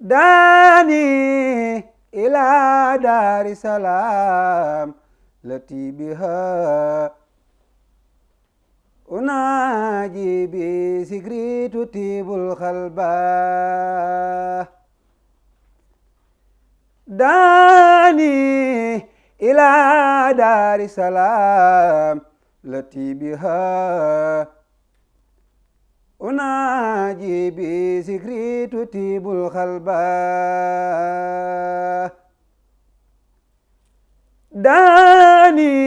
داني إلى دار السلام التي بها أناجي بذكري تطيب القلب داني إلى دار السلام التي بها أناجي بذكري تطيب القلب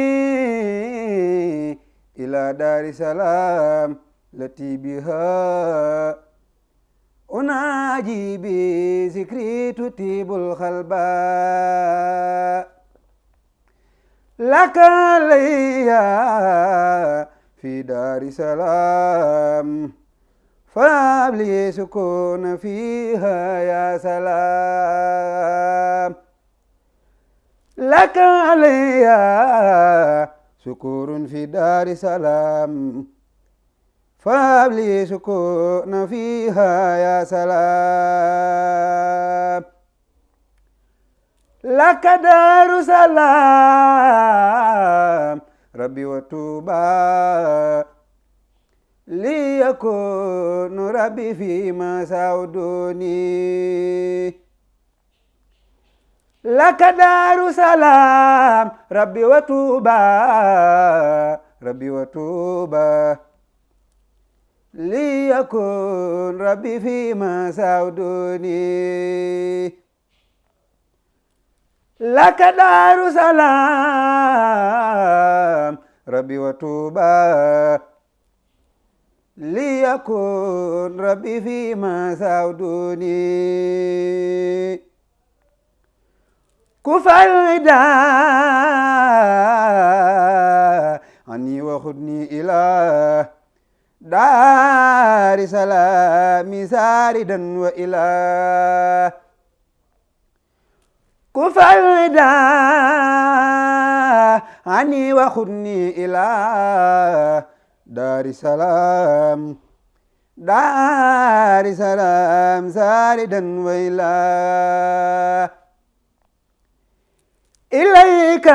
داني إلى دار السلام التي بها أناجي بذكري تطيب القلب لك ليا في دار السلام فابلي سكون فيها يا سلام لك عليا سكور في دار السلام فابلي سكون فيها يا سلام لك دار سلام ربي وتوبا ليكون ربي فيما سعودوني لك دار سلام ربي وتوبا ربي وتوبا ليكون ربي فيما سعودوني لك دار سلام ربي وتوبا ليكون ربي فيما سعودوني كفى الوداع عني وخذني إلى دار سلام ساردا وإلى كفى الوداع عني وخذني إلى دار سلام دار سلام ساردا وإلى إليك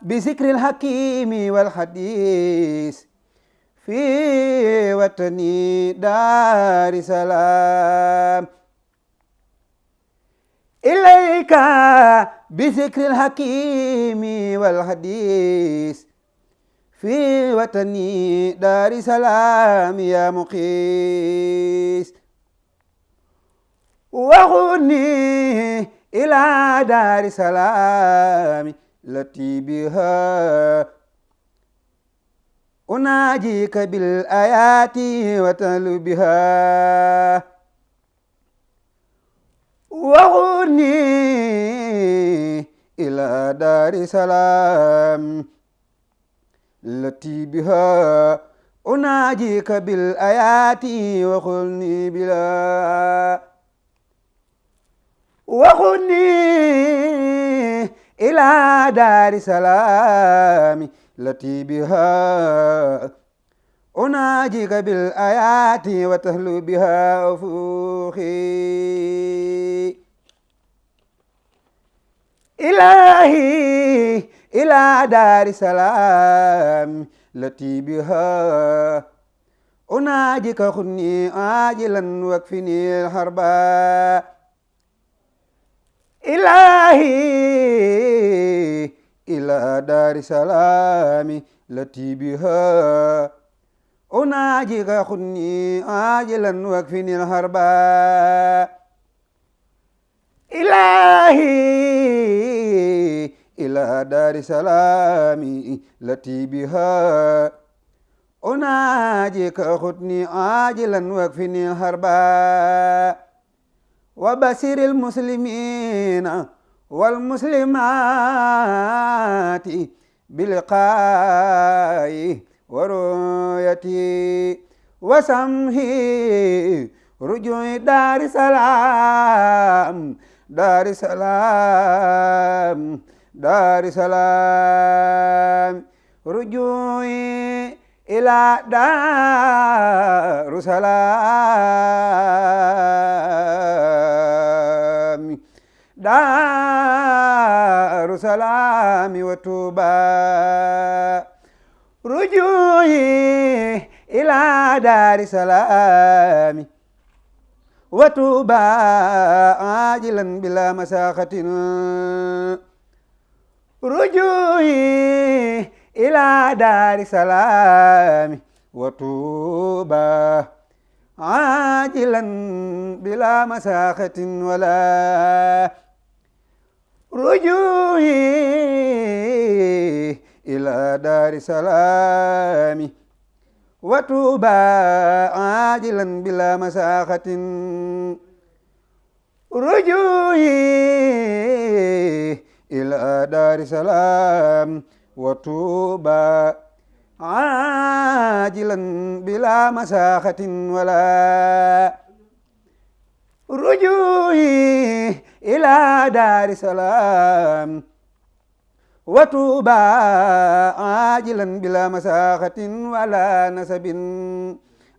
بذكر الحكيم والحديث في وطني دار سلام إليك بذكر الحكيم والحديث في وطني دار سلام يا مقيس وخذني إلى دار سلام التي بها أناجيك بالآيات وتلو بها وخذني إلى دار سلام التي بها أناجيك بالآيات وخذني بلا وخذني إلى دار سلام التي بها أناجيك بالآيات وتهلو بها أفوخي إلهي إلى دار سلام التي بها أناجيك خذني عاجلا واكفني الحرب إلهي إلى دار سلام التي بها أناجيك خذني عاجلا واكفني الحرب إلهي إلى دار سلام التي بها أناجيك خذني عاجلا واكفني الحرب وبشر المسلمين والمسلمات بلقاء ورؤيتي وسمحي رجوع دار سلام دار سلام دار سلام رجوعي إلى دار سلام daaru salaami wa tuuba rujuyi ila daari salaami wa tuuba ajilan bila masaqatin rujuyi ila daari salaami wa tuuba ajilan bila masaqatin wala rujuyi ila daari salaami wa tuuba ajilan bila masaqatin rujuyi ila daari salaam wa tuuba ajilan bila masaqatin wala rujuyi ila daari salaam wa tuuba ajilan bila masaqatin wala nasabin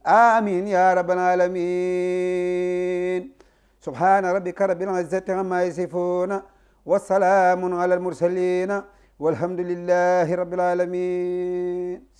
amin ya rabbal alamin subhana rabbika rabbil izzati amma yasifuna wa salamun ala al mursalin walhamdulillahi rabbil alamin.